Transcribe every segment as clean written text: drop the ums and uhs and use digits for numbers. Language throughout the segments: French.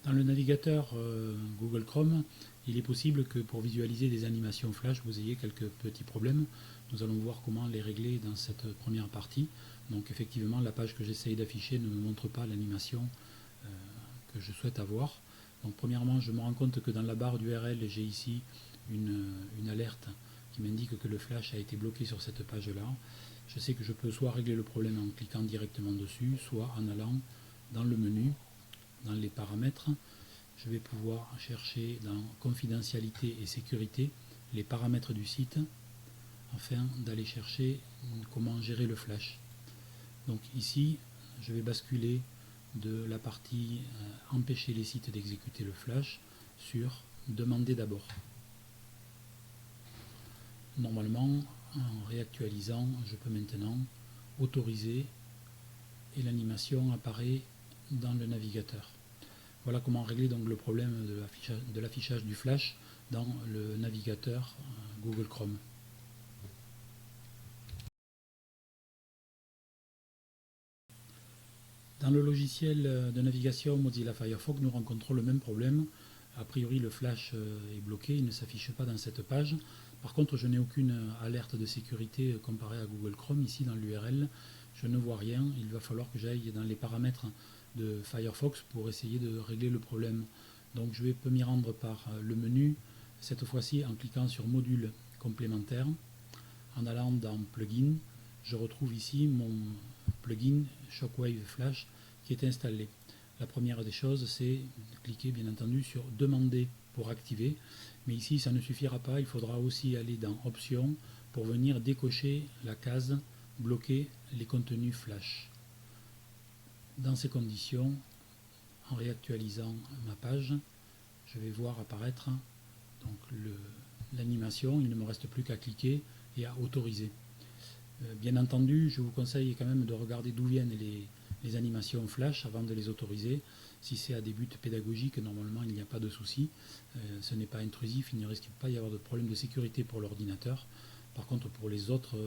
Dans le navigateur Google Chrome, il est possible que pour visualiser des animations flash, vous ayez quelques petits problèmes. Nous allons voir comment les régler dans cette première partie. Donc effectivement, la page que j'essaye d'afficher ne me montre pas l'animation que je souhaite avoir. Donc premièrement, je me rends compte que dans la barre d'URL, j'ai ici une alerte qui m'indique que le flash a été bloqué sur cette page-là. Je sais que je peux soit régler le problème en cliquant directement dessus, soit en allant dans le menu, dans les paramètres. Je vais pouvoir chercher dans confidentialité et sécurité les paramètres du site afin d'aller chercher comment gérer le flash. Donc ici, je vais basculer de la partie empêcher les sites d'exécuter le flash sur demander d'abord. Normalement, en réactualisant, je peux maintenant autoriser et l'animation apparaît dans le navigateur. Voilà comment régler donc le problème de l'affichage du flash dans le navigateur Google Chrome. Dans le logiciel de navigation Mozilla Firefox, nous rencontrons le même problème. A priori, le flash est bloqué, il ne s'affiche pas dans cette page. Par contre, je n'ai aucune alerte de sécurité comparée à Google Chrome. Ici, dans l'URL, je ne vois rien. Il va falloir que j'aille dans les paramètres de Firefox pour essayer de régler le problème. Donc, je peux m'y rendre par le menu, cette fois-ci en cliquant sur Module complémentaire. En allant dans Plugin, je retrouve ici mon plugin Shockwave Flash qui est installé. La première des choses, c'est de cliquer bien entendu sur Demander pour activer. Mais ici, ça ne suffira pas. Il faudra aussi aller dans Options pour venir décocher la case Bloquer les contenus flash. Dans ces conditions, en réactualisant ma page, je vais voir apparaître l'animation. Il ne me reste plus qu'à cliquer et à autoriser. Bien entendu, je vous conseille quand même de regarder d'où viennent les animations flash avant de les autoriser. Si c'est à des buts pédagogiques, normalement il n'y a pas de souci. Ce n'est pas intrusif, il ne risque pas d'y avoir de problème de sécurité pour l'ordinateur. Par contre, pour les autres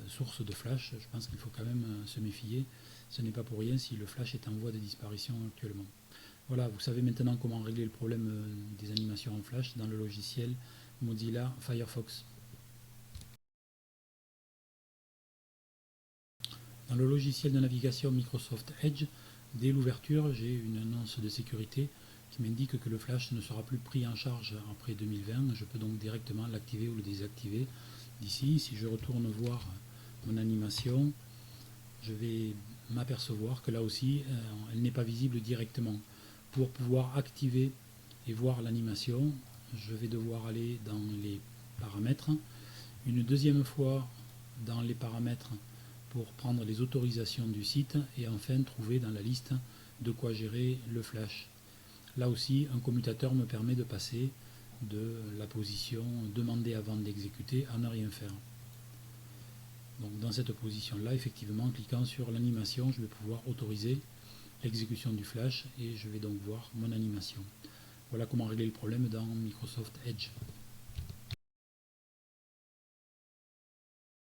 sources de flash, je pense qu'il faut quand même se méfier. Ce n'est pas pour rien si le flash est en voie de disparition actuellement. Voilà, vous savez maintenant comment régler le problème des animations en flash dans le logiciel Mozilla Firefox. Dans le logiciel de navigation Microsoft Edge, dès l'ouverture, j'ai une annonce de sécurité qui m'indique que le flash ne sera plus pris en charge après 2020. Je peux donc directement l'activer ou le désactiver. D'ici, si je retourne voir mon animation, je vais m'apercevoir que là aussi, elle n'est pas visible directement. Pour pouvoir activer et voir l'animation, je vais devoir aller dans les paramètres. Une deuxième fois dans les paramètres pour prendre les autorisations du site et enfin trouver dans la liste de quoi gérer le flash. Là aussi, un commutateur me permet de passer de la position demander avant d'exécuter à ne rien faire. Donc dans cette position-là, effectivement, en cliquant sur l'animation, je vais pouvoir autoriser l'exécution du flash et je vais donc voir mon animation. Voilà comment régler le problème dans Microsoft Edge.